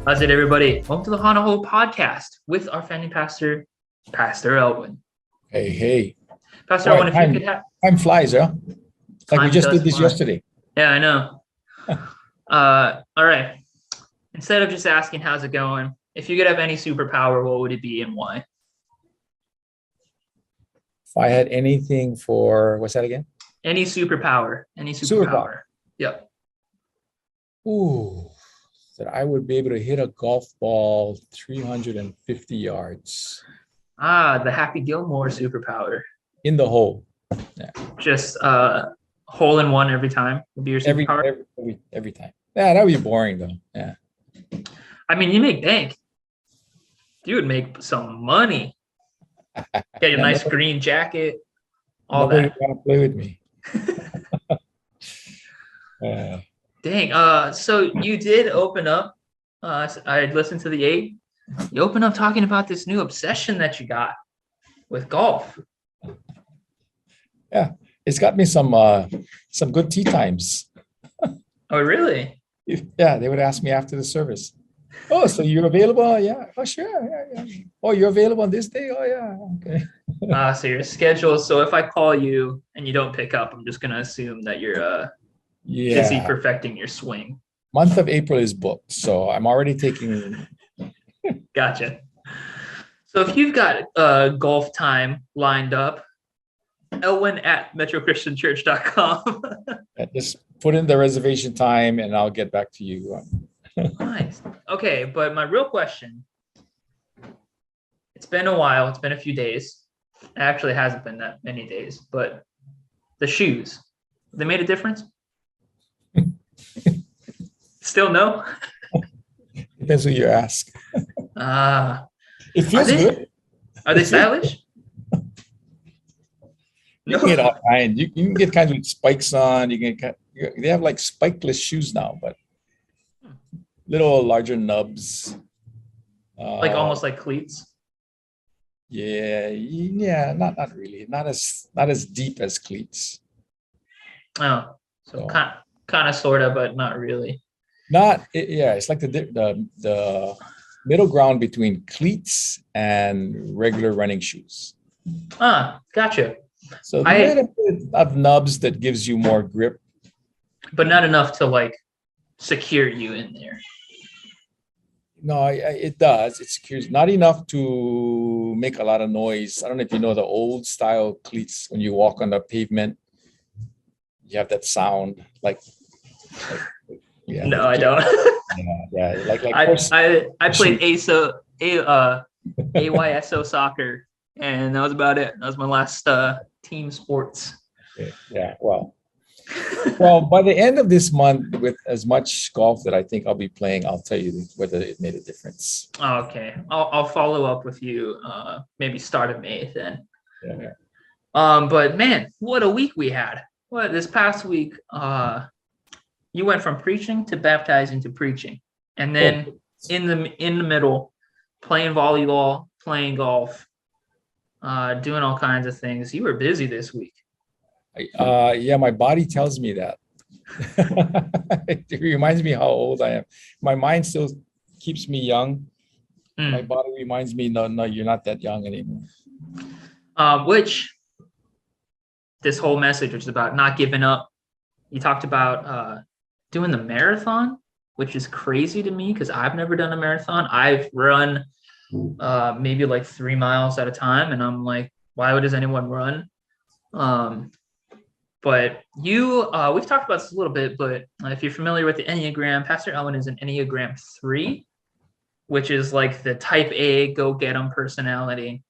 How's it, everybody? Welcome to the Hana podcast with our founding pastor, Pastor Elwin. Hey. Pastor Elwin, if you could have... Time flies, huh? Like we just did this fly. yesterday. Yeah, I know. All right. Instead of just asking how's it going, if you could have any superpower, what would it be and why? If I had anything for, what's that again? Any superpower. Superpower. Yep. Ooh, that I would be able to hit a golf ball 350 yards. The Happy Gilmore superpower. In the hole. Yeah. Just hole in one every time would be your superpower? Every time. Yeah, that would be boring though. Yeah. I mean, you make bank. You would make some money. Get a nice green jacket. All that. Want to play with me. Dang. So you did open up. I listened to the 8. You opened up talking about this new obsession that you got with golf. Yeah, it's got me some good tea times. Oh, really? Yeah, they would ask me after the service. Oh, so you're available? Yeah. Oh, sure. Yeah. Oh, you're available on this day? Oh, yeah. Okay. So your schedule. So if I call you and you don't pick up, I'm just gonna assume that you're busy perfecting your swing. Month of April is booked, so I'm already taking. Gotcha. So if you've got golf time lined up, Elwin at metrochristianchurch.com. Just put in the reservation time and I'll get back to you. Nice. Okay, but my real question, it's been a while, it's been a few days. It actually hasn't been that many days, but the shoes, they made a difference? Still no? Depends who you ask. It feels good. Are they stylish? You can get all kinds. You can get kinds with spikes on. They have like spikeless shoes now, but little larger nubs. Like almost like cleats. Yeah, not really. Not as deep as cleats. Oh, so kind of sort of, but not really. It's like the middle ground between cleats and regular running shoes. Gotcha. So a little bit of nubs that gives you more grip, but not enough to like secure you in there. No, it does. It secures, not enough to make a lot of noise. I don't know if you know the old style cleats. When you walk on the pavement, you have that sound like no, I don't. Like I played AYSO soccer, and that was about it. That was my last team sports. Yeah, well, by the end of this month, with as much golf that I think I'll be playing, I'll tell you whether it made a difference. Okay, I'll follow up with you maybe start of May then. Yeah. But man, what a week we had. This past week, you went from preaching to baptizing to preaching, and then in the middle, playing volleyball, playing golf, doing all kinds of things. You were busy this week. Yeah, my body tells me that. It reminds me how old I am. My mind still keeps me young. My body reminds me, no, you're not that young anymore. Which this whole message is about not giving up. You talked about doing the marathon, which is crazy to me because I've never done a marathon. I've run maybe like 3 miles at a time, and I'm like, why does anyone run? But we've talked about this a little bit, but if you're familiar with the Enneagram, Pastor Elwin is an Enneagram 3, which is like the type A, go get 'em personality.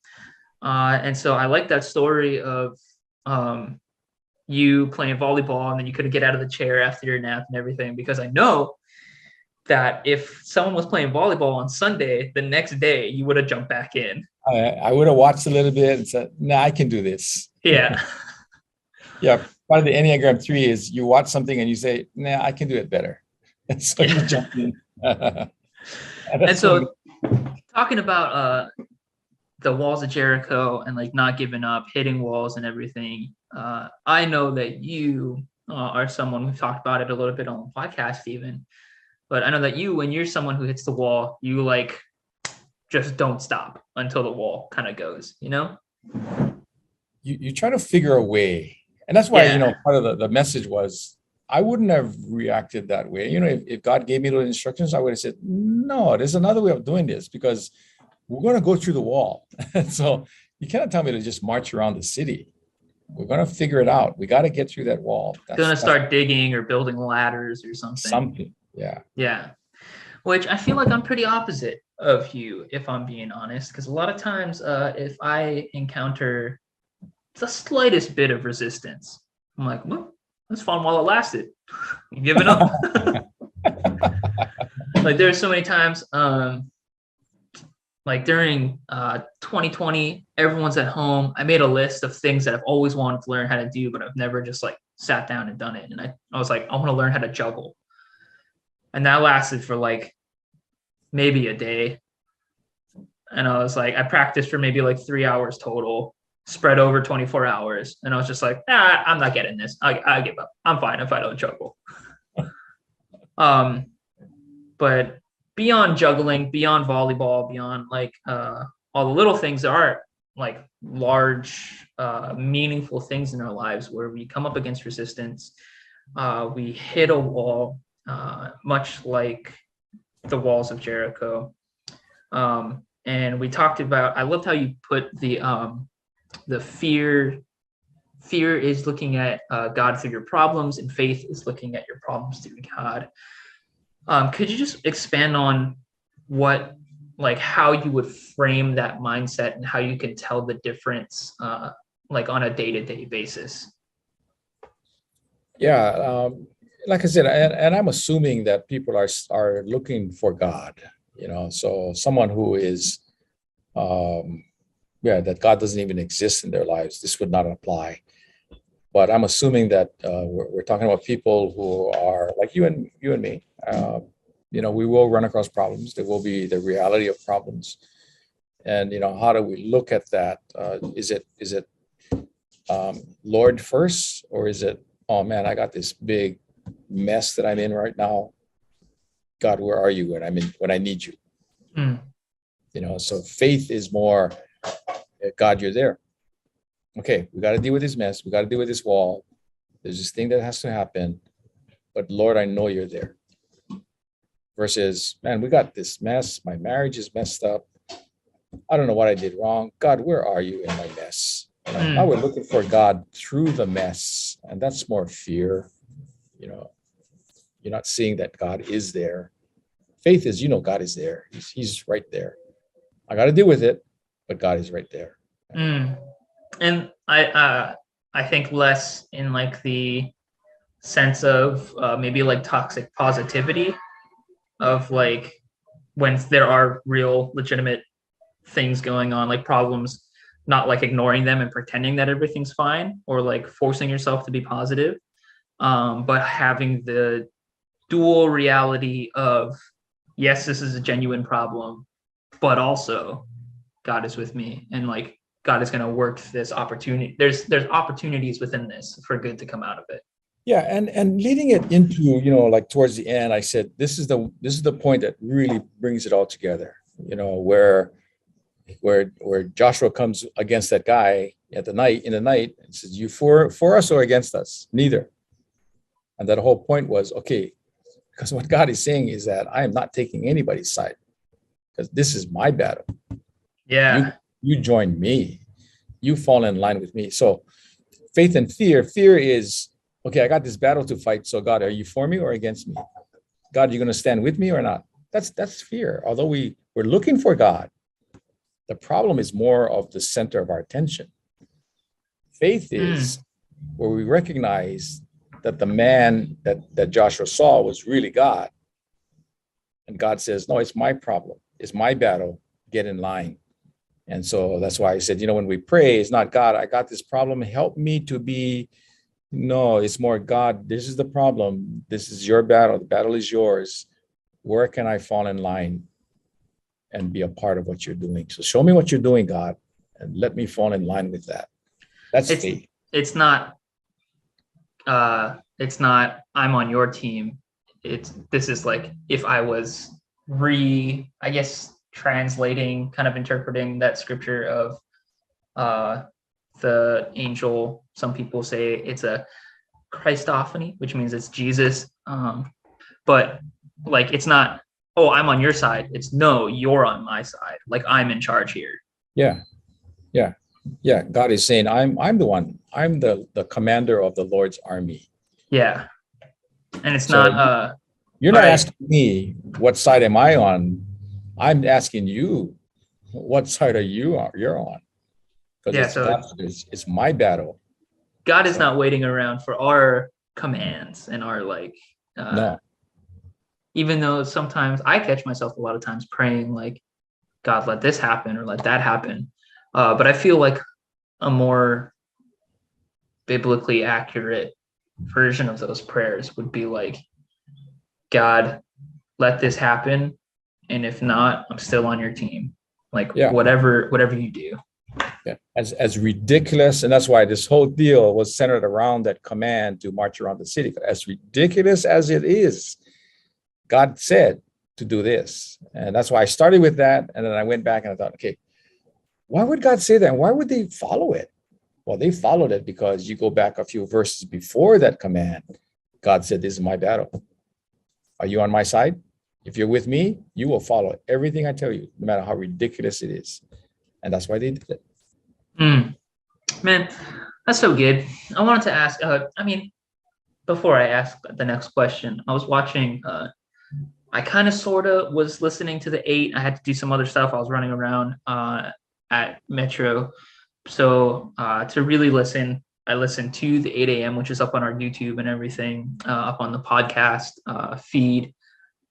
And so I like that story of you playing volleyball and then you couldn't get out of the chair after your nap and everything, because I know that if someone was playing volleyball on Sunday, the next day you would have jumped back in. I would have watched a little bit and said, nah, I can do this. Yeah. Yeah. Part of the Enneagram 3 is you watch something and you say, nah, I can do it better. And so you jump in. And so talking about the walls of Jericho and like not giving up, hitting walls and everything, I know that you are someone, we've talked about it a little bit on the podcast even, But I know that when you're someone who hits the wall, you like just don't stop until the wall kind of goes, you know? You try to figure a way. And that's why, Yeah. part of the message was I wouldn't have reacted that way. If God gave me those instructions, I would have said, no, there's another way of doing this because we're going to go through the wall. And so you cannot tell me to just march around the city. We're going to figure it out. We got to get through that wall. Gonna That's start digging or building ladders or something. something. Yeah. Yeah. Which I feel like I'm pretty opposite of you, if I'm being honest, because a lot of times if I encounter the slightest bit of resistance, I'm like, well, that's fun while it lasted. You giving up? Like there's so many times, like during 2020, everyone's at home. I made a list of things that I've always wanted to learn how to do, but I've never just like sat down and done it. And I was like, I want to learn how to juggle. And that lasted for like maybe a day. And I was like, I practiced for maybe like 3 hours total, spread over 24 hours. And I was just like, I'm not getting this. I give up. I'm fine if I don't juggle. But beyond juggling, beyond volleyball, beyond like all the little things, there are like large, meaningful things in our lives where we come up against resistance. We hit a wall, much like the walls of Jericho. And we talked about, I loved how you put the fear. Fear is looking at God through your problems, and faith is looking at your problems through God. Could you just expand on how you would frame that mindset and how you can tell the difference, like on a day-to-day basis? Yeah. Like I said, and I'm assuming that people are looking for God, so someone who is, that God doesn't even exist in their lives, this would not apply. But I'm assuming that we're talking about people who are like you and me. We will run across problems. There will be the reality of problems, and how do we look at that? Is it Lord first, or is it, oh man, I got this big mess that I'm in right now. God, where are you when I need you? Mm. So faith is more, God, you're there. Okay, we got to deal with this mess. We got to deal with this wall. There's this thing that has to happen. But Lord, I know you're there. Versus, man, we got this mess. My marriage is messed up. I don't know what I did wrong. God, where are you in my mess? Now we're looking for God through the mess. And that's more fear. You're not seeing that God is there. Faith is, God is there. He's right there. I got to deal with it, but God is right there. And I think less in like the sense of maybe like toxic positivity of like when there are real legitimate things going on, like problems, not like ignoring them and pretending that everything's fine or like forcing yourself to be positive, but having the dual reality of, yes, this is a genuine problem, but also God is with me, and like God is going to work this opportunity. There's opportunities within this for good to come out of it. Yeah, and leading it into, like towards the end, I said this is the point that really brings it all together. Where Joshua comes against that guy in the night and says, "You for us or against us? Neither." And that whole point was, okay, because what God is saying is that I am not taking anybody's side, because this is my battle. Yeah. You join me. You fall in line with me. So faith and fear. Fear is, okay, I got this battle to fight. So God, are you for me or against me? God, you going to stand with me or not? That's fear. Although we're looking for God, the problem is more of the center of our attention. Faith is where we recognize that the man that Joshua saw was really God. And God says, no, it's my problem. It's my battle. Get in line. And so that's why I said, when we pray, it's not, God, I got this problem. Help me to be. No, it's more, God, this is the problem. This is your battle. The battle is yours. Where can I fall in line and be a part of what you're doing? So show me what you're doing, God, and let me fall in line with that. That's faith. It's not I'm on your team. this is like if I was I guess translating, kind of interpreting that scripture of the angel. Some people say it's a Christophany, which means it's Jesus. But like it's not, oh, I'm on your side. It's no, you're on my side. Like I'm in charge here. Yeah, yeah, yeah. God is saying, I'm the one. I'm the commander of the Lord's army. Yeah. And it's So not you're all not right. asking me what side am I on. I'm asking you, what side are you're on? Because Yeah, it's so God. It's my battle. God is So not waiting around for our commands and our like no, even though sometimes I catch myself a lot of times praying like, God, let this happen or let that happen. But I feel like a more biblically accurate version of those prayers would be like, God, let this happen. And if not, I'm still on your team. Like yeah, whatever you do. yeah. As ridiculous, and that's why this whole deal was centered around that command to march around the city. As ridiculous as it is, God said to do this, and that's why I started with that, and then I went back and I thought, okay, why would God say that? Why would they follow it? Well, they followed it because you go back a few verses before that command. God said, "This is my battle. Are you on my side? If you're with me, you will follow everything I tell you, no matter how ridiculous it is." And that's why they did it. Mm, man, that's so good. I wanted to ask, I mean, before I ask the next question, I was watching, I kind of sort of was listening to the 8. I had to do some other stuff. I was running around at Metro. So to really listen, I listened to the 8 a.m., which is up on our YouTube and everything, up on the podcast feed.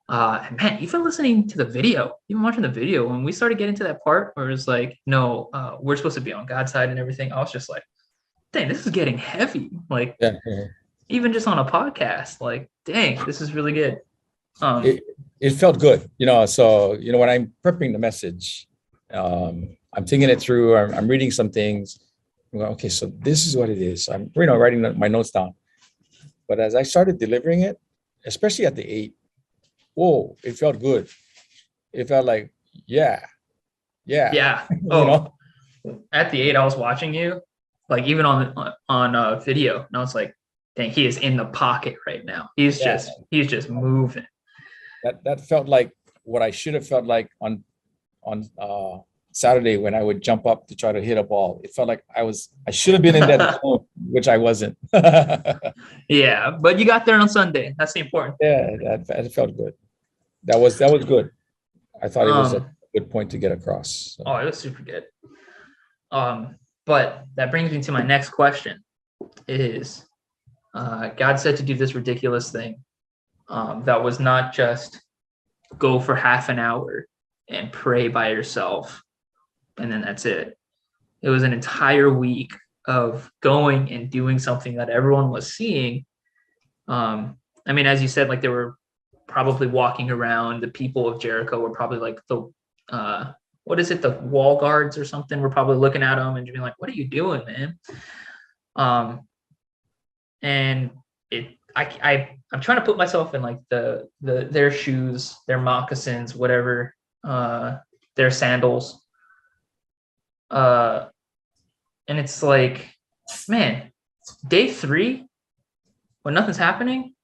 And man, even listening to the video, even watching the video, when we started getting to that part where it's like, no, we're supposed to be on God's side and everything, I was just like, dang, this is getting heavy. Like, Yeah. even just on a podcast, like, dang, this is really good. It, it felt good, So, when I'm prepping the message, I'm thinking it through. I'm reading some things. I'm going, okay, so this is what it is. I'm, writing my notes down. But as I started delivering it, especially at the 8, whoa, it felt good. It felt like, yeah, Yeah. you Oh, know, at the 8, I was watching you, like even on video, and I was like, dang, he is in the pocket right now. yeah, He's just moving. that felt like what I should have felt like on Saturday when I would jump up to try to hit a ball. It felt like I should have been in that zone, which I wasn't. Yeah, but you got there on Sunday. That's the important thing. Yeah, that felt good. That was good. I thought it was a Um, good point to get across. So, oh, it was super good. But that brings me to my next question is God said to do this ridiculous thing that was not just go for half an hour and pray by yourself and then that's it. It was an entire week of going and doing something that everyone was seeing. I mean, as you said, like they were probably walking around. The people of Jericho were probably like what is it, the wall guards or something? We're probably looking at them and being like, "What are you doing, man?" And I'm trying to put myself in like their shoes, their moccasins, whatever, their sandals. And it's like, man, day 3 when nothing's happening,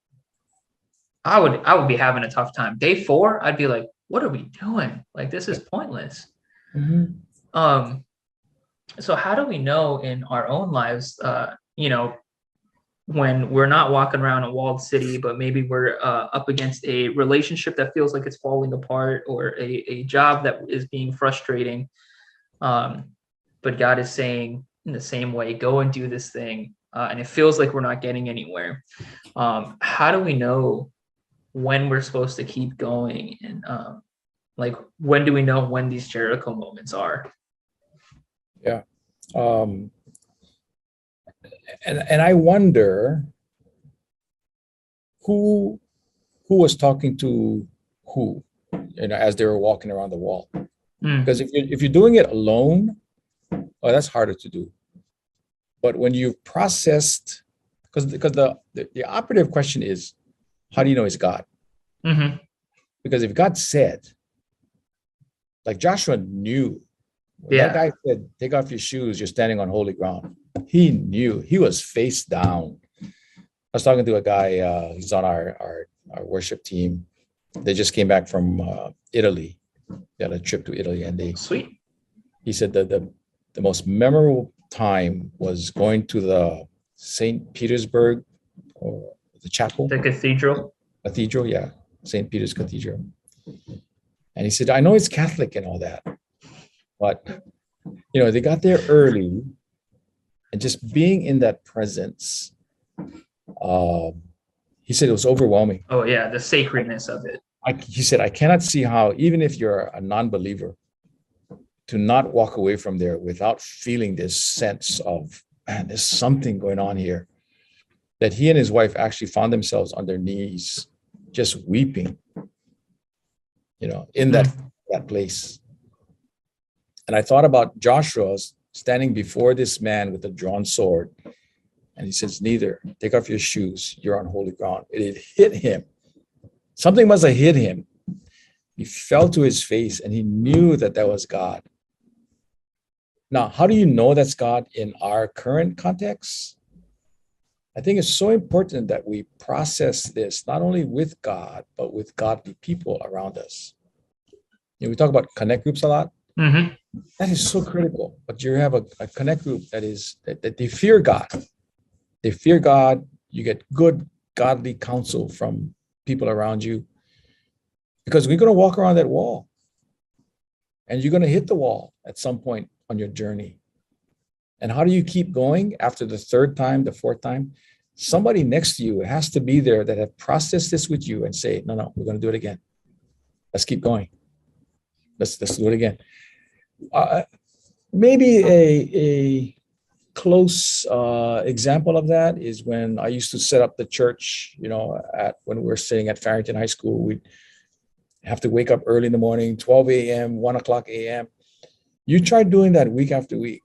I would be having a tough time. Day 4, I'd be like, what are we doing? Like this is pointless. mhm. Um, so how do we know in our own lives, when we're not walking around a walled city, but maybe we're up against a relationship that feels like it's falling apart or a job that is being frustrating. But God is saying in the same way, go and do this thing. And it feels like we're not getting anywhere. How do we know when we're supposed to keep going? And like, when do we know when these Jericho moments are? Yeah. And I wonder who was talking to who, as they were walking around the wall. Mm, Because if you're doing it alone, well, that's harder to do. But when you've processed, because the operative question is, how do you know it's God? Mm-hmm. Because if God said, like Joshua knew, when that Yeah. guy said, take off your shoes, you're standing on holy ground. He knew, he was face down. I was talking to a guy, he's on our worship team. They just came back from Italy. They had a trip to Italy, and Sweet. he said that the most memorable time was going to the St. Petersburg, or the chapel, The cathedral. cathedral, yeah, St. Peter's Cathedral. And he said, I know it's Catholic and all that, but they got there early, and just being in that presence, um, he said it was overwhelming. Oh yeah, the sacredness of it. He said, I cannot see how, even if you're a non-believer, to not walk away from there without feeling this sense of, man, there's something going on here. That he and his wife actually found themselves on their knees, just weeping, in that place. And I thought about Joshua standing before this man with a drawn sword. And he says, neither, take off your shoes. You're on holy ground. It hit him. Something must have hit him. He fell to his face and he knew that was God. Now, how do you know that's God in our current context? I think it's so important that we process this not only with God, but with godly people around us. We talk about connect groups a lot. Mm-hmm. That is so critical. But you have a connect group that they fear God. They fear God. You get good godly counsel from people around you, because we're going to walk around that wall, and you're going to hit the wall at some point on your journey. And how do you keep going after the third time, the fourth time? Somebody next to you has to be there that have processed this with you and say, no, we're going to do it again. Let's keep going. Let's do it again. Maybe a close example of that is when I used to set up the church, when we were sitting at Farrington High School. We'd have to wake up early in the morning, 12 a.m., 1 o'clock a.m. You try doing that week after week.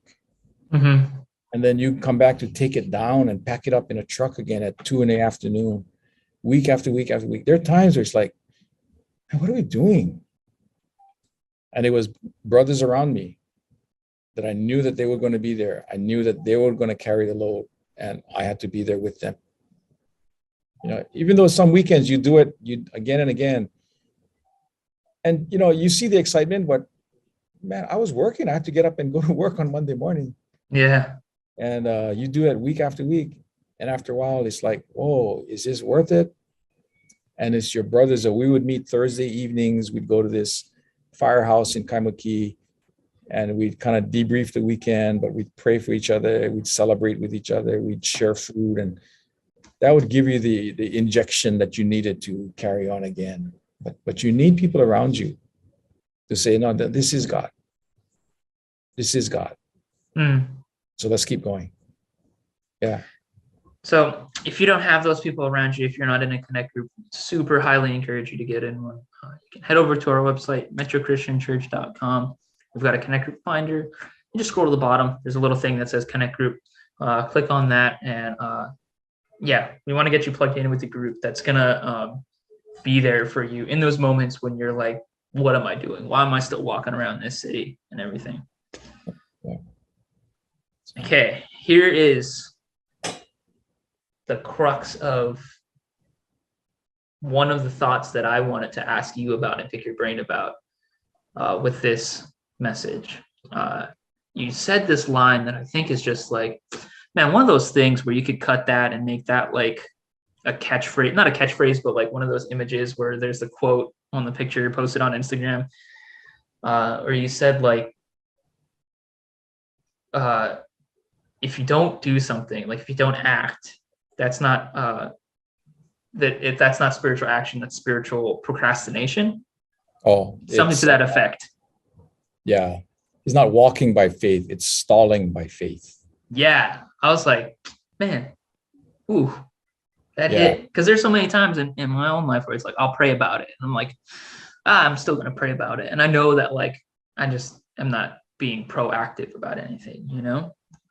Mm-hmm. And then you come back to take it down and pack it up in a truck again at 2 in the afternoon, week after week after week. There are times where it's like, man, what are we doing? And it was brothers around me that I knew that they were going to be there. I knew that they were going to carry the load, and I had to be there with them. Even though some weekends you do it again and again, and you see the excitement, but man, I was working. I had to get up and go to work on Monday morning. Yeah. And you do it week after week, and after a while, it's like, whoa, is this worth it? And it's your brothers. So we would meet Thursday evenings. We'd go to this firehouse in Kaimuki, and we'd kind of debrief the weekend, but we'd pray for each other. We'd celebrate with each other. We'd share food, and that would give you the injection that you needed to carry on again. But you need people around you to say, no, this is God. This is God. Mm. So let's keep going. Yeah. So if you don't have those people around you, if you're not in a connect group, super highly encourage you to get in one. You can head over to our website, metrochristianchurch.com. We've got a connect group finder. You just scroll to the bottom. There's a little thing that says connect group. Click on that. And we want to get you plugged in with the group that's going to be there for you in those moments when you're like, what am I doing? Why am I still walking around this city and everything? Yeah. Okay, here is the crux of one of the thoughts that I wanted to ask you about and pick your brain about with this message. You said this line that I think is just like, man, one of those things where you could cut that and make that like a catchphrase, not a catchphrase, but like one of those images where there's the quote on the picture posted on Instagram. Or you said like, if you don't do something, like if you don't act, that's not that's not spiritual action, that's spiritual procrastination. Oh, Something to that effect. Yeah. It's not walking by faith, it's stalling by faith. Yeah. I was like, man, ooh, that hit. Because there's so many times in my own life where it's like, I'll pray about it. And I'm like, I'm still going to pray about it. And I know that like, I just am not being proactive about anything,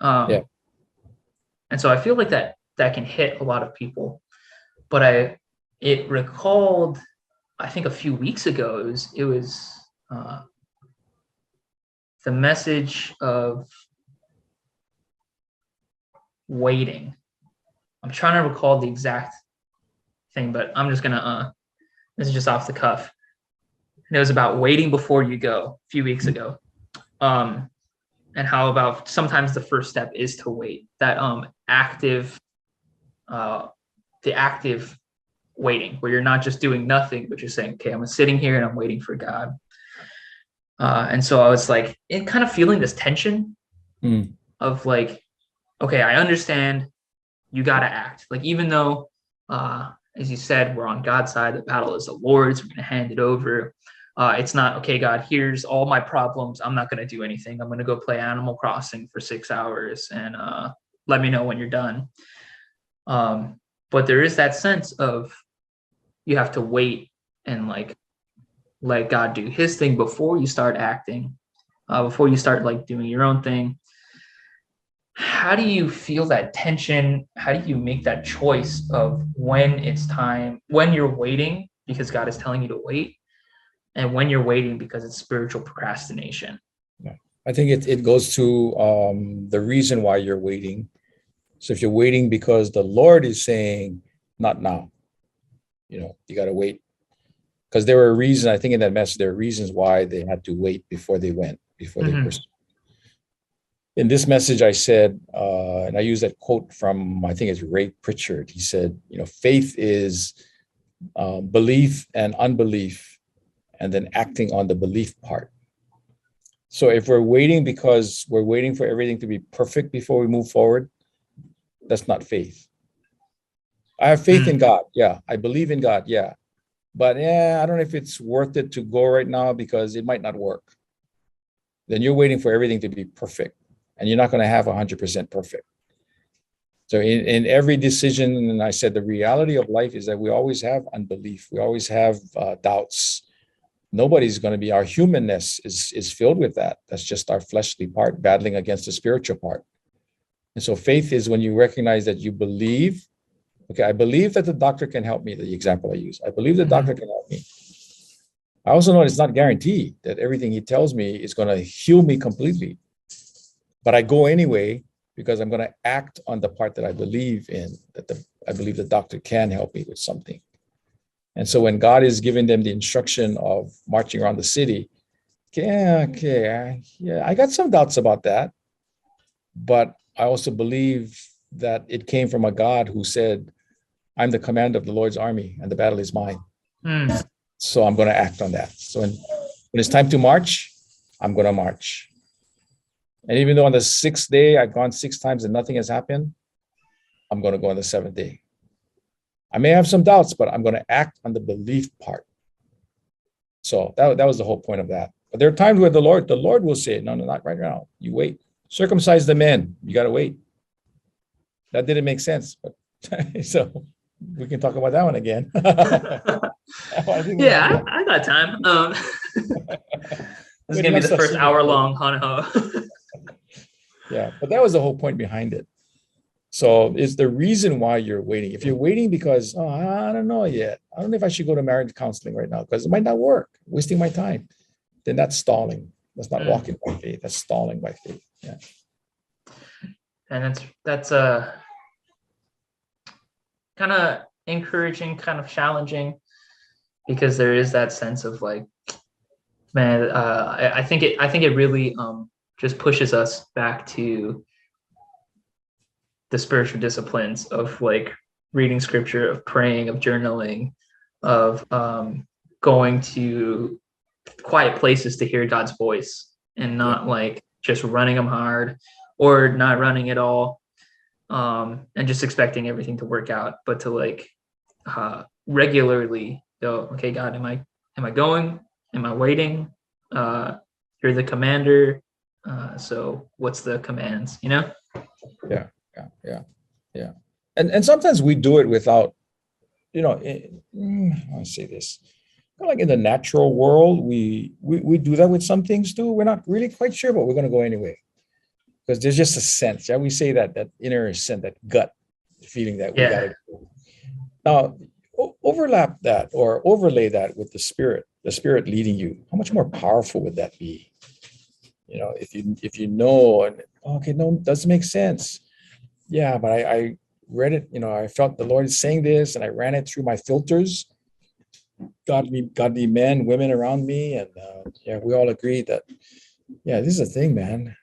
And so I feel like that can hit a lot of people. But it recalled I think a few weeks ago, it was uh, the message of waiting. I'm trying to recall the exact thing, but I'm just gonna this is just off the cuff. And it was about waiting before you go a few weeks ago. Um, and how about sometimes the first step is to wait. That active uh the active waiting where you're not just doing nothing, but you're saying, okay, I'm sitting here and I'm waiting for God. And so I was like, in kind of feeling this tension Mm. of like, okay, I understand you got to act. Like, even though, as you said, we're on God's side, the battle is the Lord's, we're going to hand it over. It's not, okay, God, here's all my problems. I'm not going to do anything. I'm going to go play Animal Crossing for 6 hours and let me know when you're done. But there is that sense of you have to wait and like let God do his thing before you start acting, before you start like doing your own thing. How do you feel that tension? How do you make that choice of when it's time, when you're waiting because God is telling you to wait, and when you're waiting because it's spiritual procrastination? Yeah. I think it goes to the reason why you're waiting. So if you're waiting because the Lord is saying, not now, you got to wait. Because there were reasons, I think in that message, there are reasons why they had to wait before they went, before they Mm-hmm. pursued. In this message, I said, and I use that quote from, I think it's Ray Pritchard. He said, faith is belief and unbelief, and then acting on the belief part. So if we're waiting because we're waiting for everything to be perfect before we move forward, that's not faith. I have faith in God. Yeah. I believe in God. Yeah. But I don't know if it's worth it to go right now because it might not work. Then you're waiting for everything to be perfect, and you're not going to have 100% perfect. So in every decision, and I said the reality of life is that we always have unbelief. We always have doubts. Nobody's going to be, our humanness is filled with that. That's just our fleshly part battling against the spiritual part. And so faith is when you recognize that you believe, okay, I believe that the doctor can help me, the example I use. I believe the doctor can help me. I also know it's not guaranteed that everything he tells me is going to heal me completely. But I go anyway because I'm going to act on the part that I believe in, I believe the doctor can help me with something. And so when God is giving them the instruction of marching around the city, I got some doubts about that. But I also believe that it came from a God who said, I'm the commander of the Lord's army and the battle is mine. Mm. So I'm going to act on that. So when it's time to march, I'm going to march. And even though on the 6th day, I've gone 6 times and nothing has happened, I'm going to go on the 7th day. I may have some doubts, but I'm going to act on the belief part. So that was the whole point of that. But there are times where the Lord will say, no, not right now. You wait. Circumcise the men. You got to wait. That didn't make sense. But so we can talk about that one again. Yeah, I got time. This is gonna be the first hour-long Hana. Yeah, but that was the whole point behind it. So it's the reason why you're waiting. If you're waiting because, I don't know yet. I don't know if I should go to marriage counseling right now because it might not work, wasting my time. Then that's stalling. That's not walking by faith. That's stalling by faith. Yeah. And that's kind of encouraging, kind of challenging, because there is that sense of like, man, I think it really just pushes us back to the spiritual disciplines of like reading scripture, of praying, of journaling, of going to quiet places to hear God's voice, and not like just running them hard or not running at all, and just expecting everything to work out, but to like regularly go, okay, God, am I going? Am I waiting? You're the commander. So what's the commands, Yeah. And sometimes we do it without, I say this, kind of like in the natural world, we do that with some things too. We're not really quite sure, but we're going to go anyway. Because there's just a sense. Yeah, we say that inner sense, that gut feeling that we got to go. Now, overlap that or overlay that with the spirit leading you. How much more powerful would that be? If you know, and okay, no, doesn't make sense. Yeah, but I read it, I felt the Lord is saying this, and I ran it through my filters, godly men, women around me, and yeah, we all agreed that, yeah, this is a thing, man.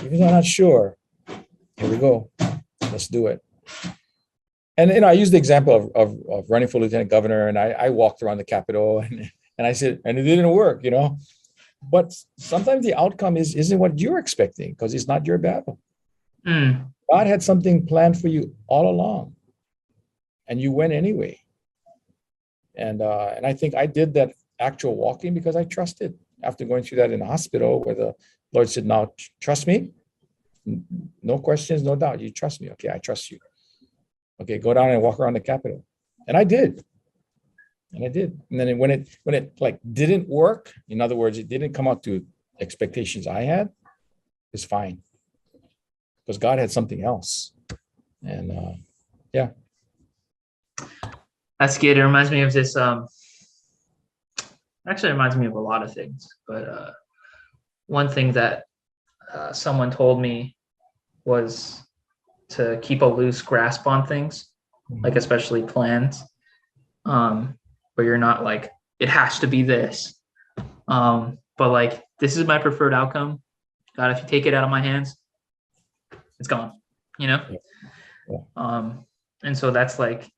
Even though I'm not sure, here we go, let's do it. And I used the example of running for lieutenant governor, and I walked around the Capitol, and I said, and it didn't work, But sometimes the outcome isn't what you're expecting because it's not your battle. Mm. God had something planned for you all along, and you went anyway. And I think I did that actual walking because I trusted. After going through that in the hospital, where the Lord said, "Now trust me, no questions, no doubt. You trust me, okay? I trust you. Okay, go down and walk around the Capitol," and I did. And I did. And then when it like didn't work, in other words, it didn't come out to expectations I had, it's fine. Because God had something else. And yeah. That's good. It reminds me of this. Actually, it reminds me of a lot of things. But one thing that someone told me was to keep a loose grasp on things, like especially plans, where you're not like, it has to be this. But like, this is my preferred outcome. God, if you take it out of my hands, it's gone, Yeah. And so that's like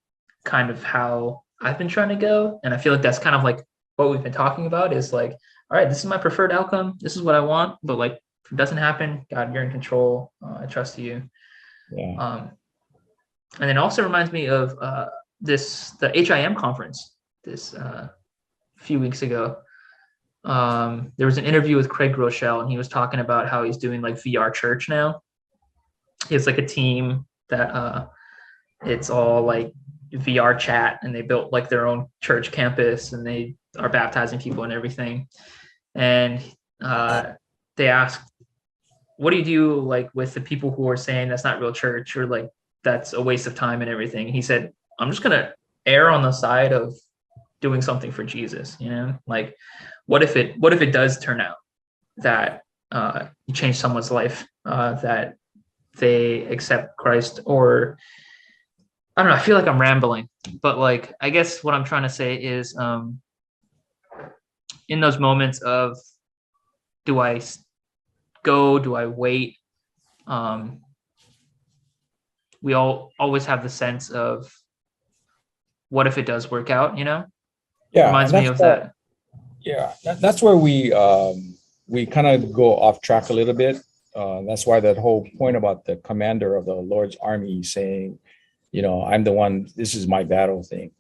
kind of how I've been trying to go. And I feel like that's kind of like what we've been talking about is like, all right, this is my preferred outcome. This is what I want. But like, if it doesn't happen, God, you're in control. I trust you. Yeah. And it also reminds me of the HIM conference this few weeks ago. There was an interview with Craig Groeschel, and he was talking about how he's doing like VR church now. He has like a team that it's all like VR chat, and they built like their own church campus, and they are baptizing people and everything. And they asked, what do you do like with the people who are saying that's not real church, or like that's a waste of time and everything? He said, I'm just gonna err on the side of doing something for Jesus. Like what if it does turn out that you change someone's life, that they accept Christ? Or I don't know, I feel like I'm rambling, but like I guess what I'm trying to say is in those moments of, do I go, do I wait, we all always have the sense of, what if it does work out? Yeah. Reminds me of that. Yeah, that's where we kind of go off track a little bit. That's why that whole point about the commander of the Lord's army saying, I'm the one, this is my battle thing.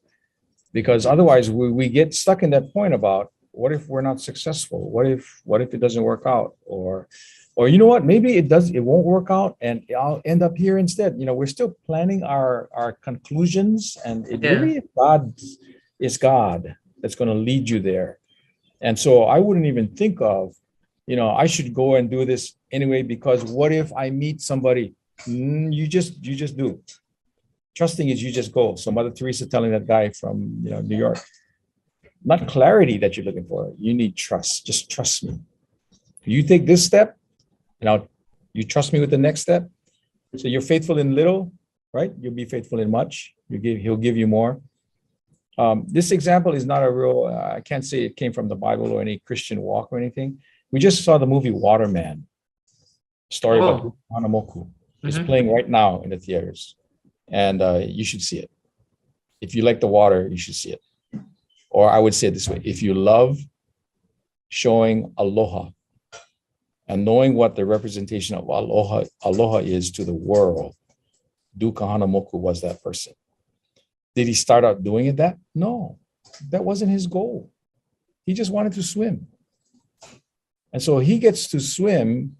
Because otherwise we get stuck in that point about, what if we're not successful? What if it doesn't work out? Or you know what, maybe it won't work out and I'll end up here instead. We're still planning our conclusions, and it really is God that's going to lead you there. And so I wouldn't even think of, I should go and do this anyway, because what if I meet somebody? You just do. Trusting is you just go. So Mother Teresa telling that guy from New York, not clarity that you're looking for. You need trust. Just trust me. You take this step, you trust me with the next step. So you're faithful in little, right? You'll be faithful in much. He'll give you more. This example is not a real, I can't say it came from the Bible or any Christian walk or anything. We just saw the movie Waterman, story about Hana. It's playing right now in the theaters, and you should see it. If you like the water, you should see it. Or I would say it this way: if you love showing aloha and knowing what the representation of aloha is to the world, Duka Hanamoku was that person. Did he start out doing it that? No, that wasn't his goal. He just wanted to swim. And so he gets to swim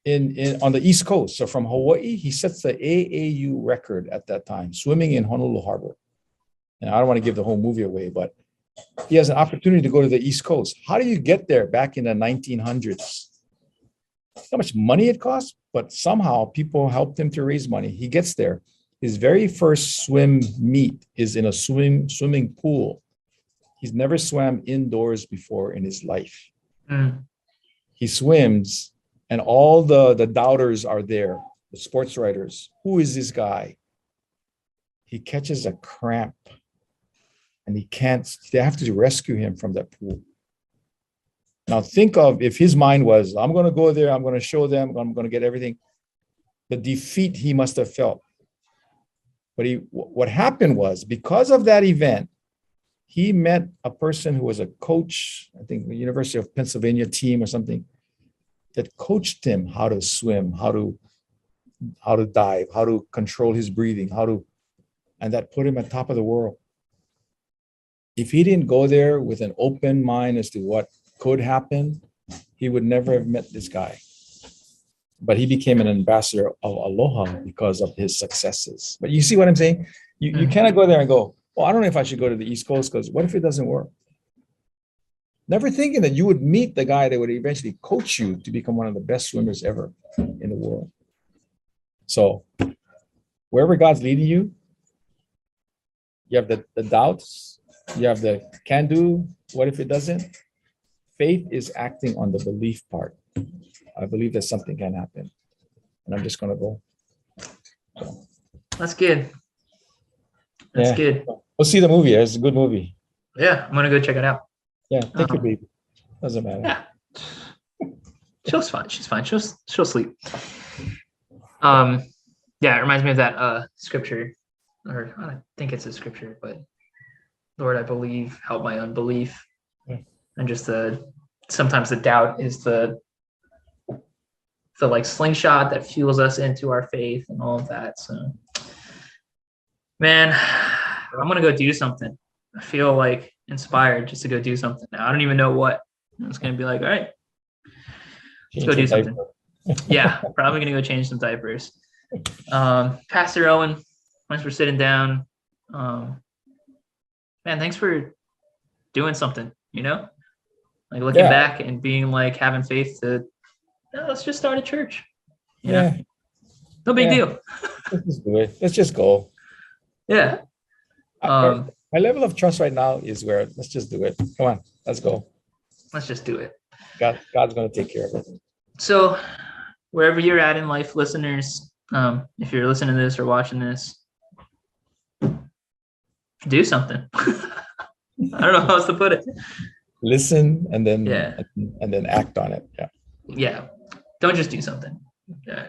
on the East Coast. So from Hawaii, he sets the AAU record at that time, swimming in Honolulu Harbor. And I don't want to give the whole movie away, but he has an opportunity to go to the East Coast. How do you get there back in the 1900s? How much money it cost, but somehow people helped him to raise money. He gets there. His very first swim meet is in a swimming pool. He's never swam indoors before in his life. Mm. He swims, and all the doubters are there, the sports writers. Who is this guy? He catches a cramp, and they have to rescue him from that pool. Now think of if his mind was, I'm going to go there, I'm going to show them, I'm going to get everything. The defeat he must have felt. But what happened was, because of that event, he met a person who was a coach, I think the University of Pennsylvania team or something, that coached him how to swim, how to dive, how to control his breathing, and that put him at top of the world. If he didn't go there with an open mind as to what could happen, he would never have met this guy. But he became an ambassador of Aloha because of his successes. But you see what I'm saying? You cannot go there and go, well, I don't know if I should go to the East Coast, because what if it doesn't work? Never thinking that you would meet the guy that would eventually coach you to become one of the best swimmers ever in the world. So wherever God's leading you, you have the doubts, you have the can do, what if it doesn't? Faith is acting on the belief part. I believe that something can happen. And I'm just going to go. That's good. That's good. We'll see the movie. It's a good movie. Yeah, I'm going to go check it out. Yeah, take your baby. Doesn't matter. Yeah. She's fine. She's fine. She'll sleep. Yeah, it reminds me of that scripture, or I don't think it's a scripture, but Lord, I believe, help my unbelief. Yeah. And just sometimes the doubt is the like slingshot that fuels us into our faith and all of that. So, man, I'm gonna go do something. I feel like inspired just to go do something now. I don't even know what. I'm just gonna be like, all right, let's go do something. Yeah, probably gonna go change some diapers. Pastor Owen, thanks for sitting down. Man, thanks for doing something, like looking back and being like having faith to, let's just start a church. You know? No big deal. Let's just do it. Let's just go. Yeah. My level of trust right now is where let's just do it. Come on, let's go. Let's just do it. God's going to take care of it. So wherever you're at in life, listeners, if you're listening to this or watching this, do something. I don't know how else to put it. Listen and then act on it. Yeah. Don't just do something. Yeah.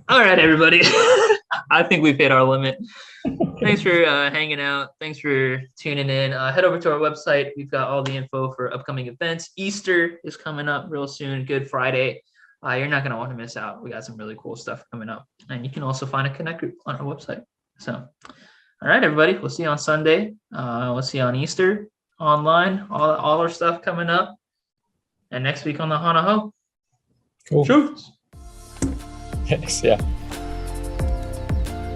All right, everybody. I think we've hit our limit. Thanks for hanging out. Thanks for tuning in. Head over to our website. We've got all the info for upcoming events. Easter is coming up real soon. Good Friday. You're not going to want to miss out. We got some really cool stuff coming up. And you can also find a connect group on our website. So, all right, everybody. We'll see you on Sunday. We'll see you on Easter online. All our stuff coming up. And next week on the Hana Ho. Cool. Truth. Yes, yeah.